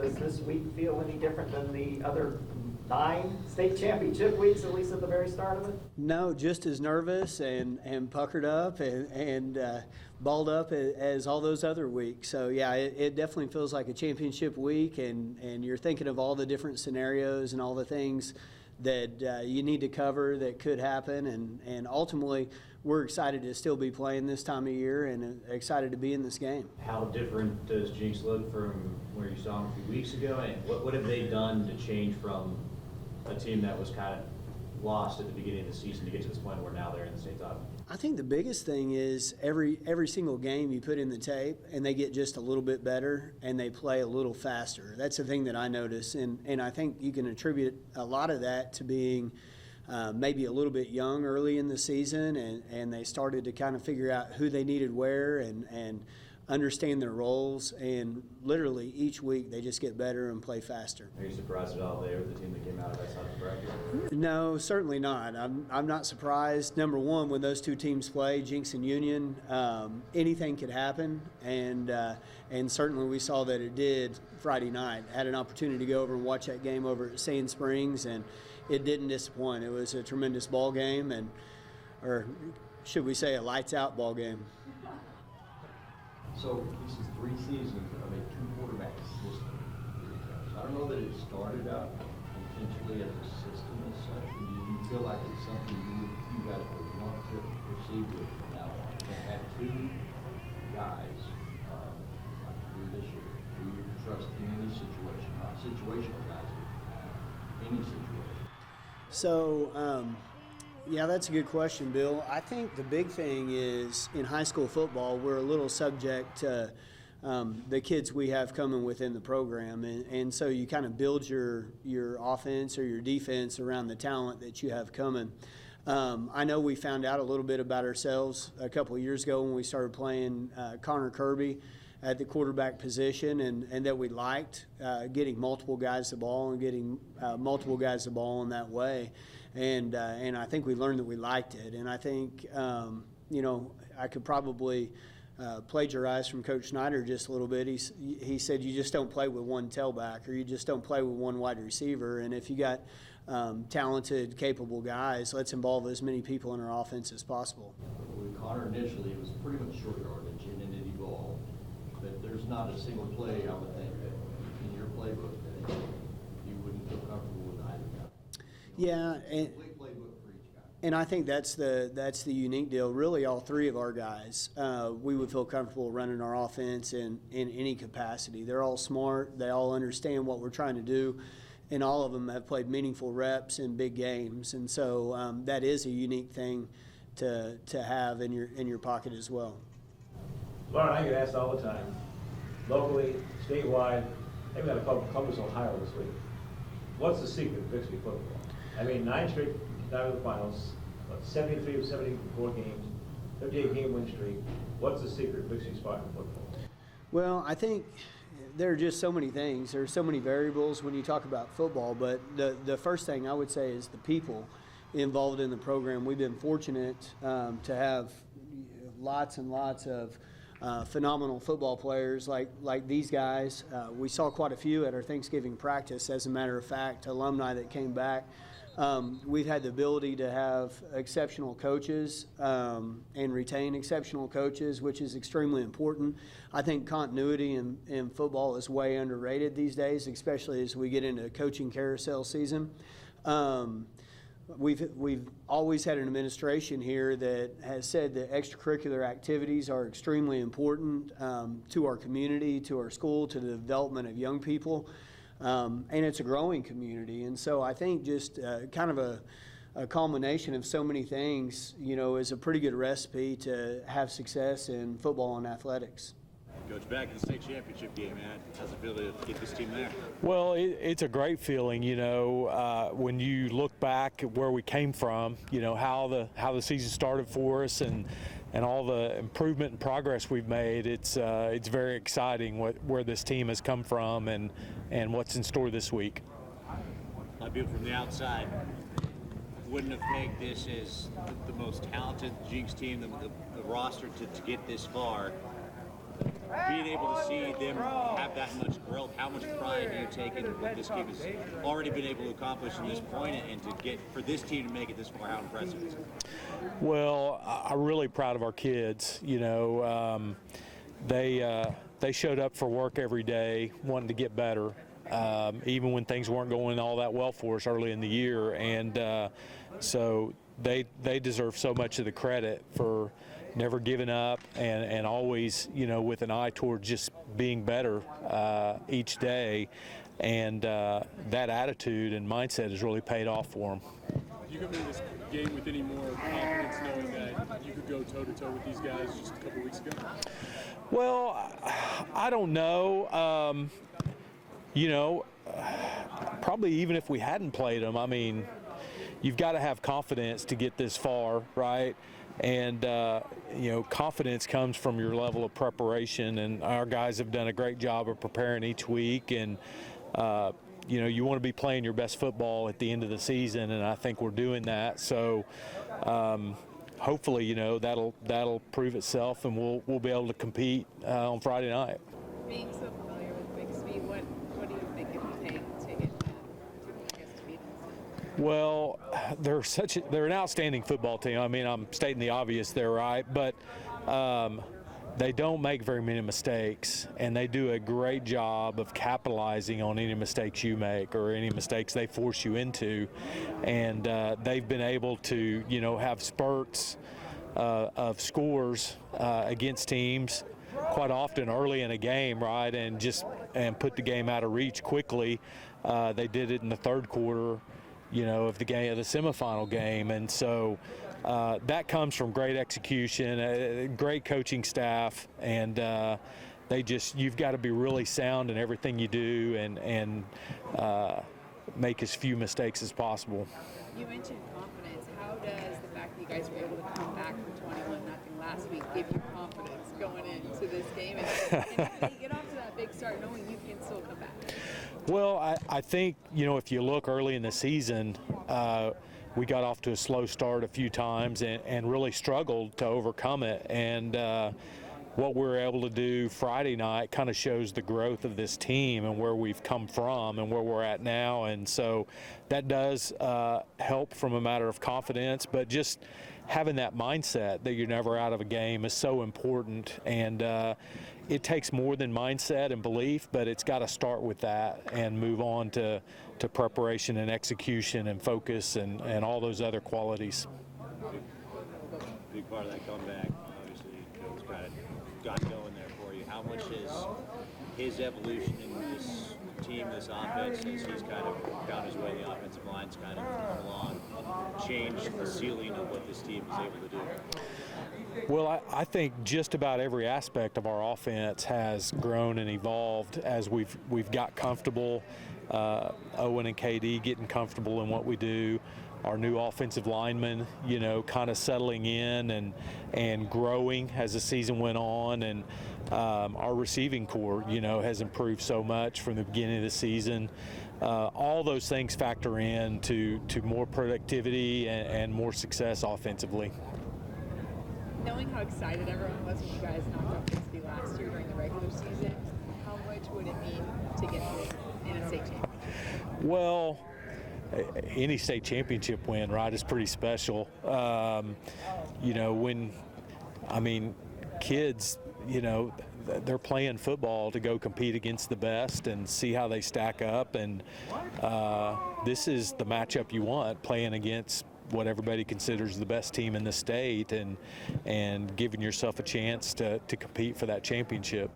Does this week feel any different than the other 9 state championship weeks, at least at the very start of it? No, just as nervous and puckered up and balled up as all those other weeks. So, yeah, it definitely feels like a championship week, and you're thinking of all the different scenarios and all the things that you need to cover that could happen. And ultimately, we're excited to still be playing this time of year and excited to be in this game. How different does Jenks look from where you saw them a few weeks ago? And what have they done to change from a team that was kind of lost at the beginning of the season to get to this point where now they're in the state title? I think the biggest thing is every single game you put in the tape and they get just a little bit better and they play a little faster. That's the thing that I notice, and I think you can attribute a lot of that to being maybe a little bit young early in the season, and they started to kind of figure out who they needed where and understand their roles, and literally each week they just get better and play faster. Are you surprised at all they were the team that came out of that side of the bracket? No, certainly not. I'm not surprised. Number one, when those two teams play, Jenks and Union, anything could happen, and certainly we saw that it did Friday night. Had an opportunity to go over and watch that game over at Sand Springs, and it didn't disappoint. It was a tremendous ball game, or should we say a lights-out ball game. So this is 3 seasons of a 2-quarterback system. So I don't know that it started out intentionally as a system as such. Do you feel like it's something you guys would want to proceed with from now on? To have 2 guys like you do this year, who you trust in any situation, not situational guys, but any situation. So, yeah, that's a good question, Bill. I think the big thing is in high school football, we're a little subject to the kids we have coming within the program. And so you kind of build your offense or your defense around the talent that you have coming. I know we found out a little bit about ourselves a couple of years ago when we started playing Connor Kirby at the quarterback position, and that we liked getting multiple guys the ball and getting multiple guys the ball in that way. And I think we learned that we liked it. And I think, I could probably plagiarize from Coach Snyder just a little bit. He said you just don't play with one tailback, or you just don't play with one wide receiver. And if you got talented, capable guys, let's involve as many people in our offense as possible. With Connor initially, it was pretty much short yardage and then it evolved. But there's not a single play, I would think, that in your playbook that you wouldn't feel comfortable with either guy. Yeah, and Playbook for each guy. And I think that's the unique deal. Really, all 3 of our guys, we would feel comfortable running our offense in any capacity. They're all smart. They all understand what we're trying to do, and all of them have played meaningful reps in big games. And so that is a unique thing to have in your pocket as well. Lauren, I get asked all the time, locally, statewide, they've got a Columbus, Ohio this week. What's the secret of Bixby football? I mean, 9 straight down to the finals, 73 of 74 games, 58-game win streak. What's the secret of Bixby Spartan football? Well, I think there are just so many things. There are so many variables when you talk about football, but the first thing I would say is the people involved in the program. We've been fortunate to have lots and lots of phenomenal football players like these guys. We saw quite a few at our Thanksgiving practice, as a matter of fact, alumni that came back. We've had the ability to have exceptional coaches and retain exceptional coaches, which is extremely important. I think continuity in football is way underrated these days, especially as we get into coaching carousel season. We've always had an administration here that has said that extracurricular activities are extremely important to our community, to our school, to the development of young people, and it's a growing community. And so I think just kind of a culmination of so many things, is a pretty good recipe to have success in football and athletics. Coach, back in the state championship game, man, how's it feel to get this team there? Well, it's a great feeling, when you look back at where we came from, how the season started for us, and all the improvement and progress we've made. It's very exciting where this team has come from and what's in store this week. A lot of people from the outside wouldn't have pegged this as the most talented Jenks team, the roster to get this far. being able to see them have that much growth, how much pride do you take in what this team has already been able to accomplish in this point, and to get for this team to make it this far, how impressive is it? Well, I'm really proud of our kids. You know, they showed up for work every day, wanting to get better, even when things weren't going all that well for us early in the year, and so they deserve so much of the credit for never giving up and always, you know, with an eye towards just being better each day, and that attitude and mindset has really paid off for them. You come into this game with any more confidence knowing that you could go toe-to-toe with these guys just a couple weeks ago? Well, I don't know. You know, probably even if we hadn't played them, I mean, you've got to have confidence to get this far, right? And, you know, confidence comes from your level of preparation, and our guys have done a great job of preparing each week. And, you know, you want to be playing your best football at the end of the season, and I think we're doing that. So hopefully, you know, that'll prove itself, and we'll be able to compete on Friday night. Being so familiar with Bixby, what do you think it would take to get to beat them? Well, they're an outstanding football team. I mean, I'm stating the obvious there, right? But they don't make very many mistakes, and they do a great job of capitalizing on any mistakes you make or any mistakes they force you into. And they've been able to, you know, have spurts of scores against teams quite often early in a game, right? And put the game out of reach quickly. They did it in the third quarter, you know, of the semifinal game. And so that comes from great execution, great coaching staff, and you've got to be really sound in everything you do and make as few mistakes as possible. You mentioned confidence. How does the fact that you guys were able to come back from 21-0 last week give you confidence going into this game? And how do you get off to that big start knowing you can still come back? Well, I think, you know, if you look early in the season, we got off to a slow start a few times and really struggled to overcome it. And what we were able to do Friday night kind of shows the growth of this team and where we've come from and where we're at now. And so that does help from a matter of confidence, but just having that mindset that you're never out of a game is so important. And it takes more than mindset and belief, but it's got to start with that and move on to preparation and execution and focus and all those other qualities. Big part of that comeback, obviously, Coach kind of got going there for you. How much has his evolution in this team, this offense, as he's kind of found his way, the offensive line's kind of come along, changed the ceiling of what this team is able to do? Well, I think just about every aspect of our offense has grown and evolved as we've got comfortable. Owen and KD getting comfortable in what we do. Our new offensive linemen, you know, kind of settling in and growing as the season went on, and our receiving core, you know, has improved so much from the beginning of the season. All those things factor in to more productivity and more success offensively. Knowing how excited everyone was when you guys knocked off Bixby last year during the regular season, how much would it mean to get this in a state championship? Well, any state championship win, right, is pretty special. You know, kids, you know, they're playing football to go compete against the best and see how they stack up. And this is the matchup you want, playing against what everybody considers the best team in the state and giving yourself a chance to compete for that championship.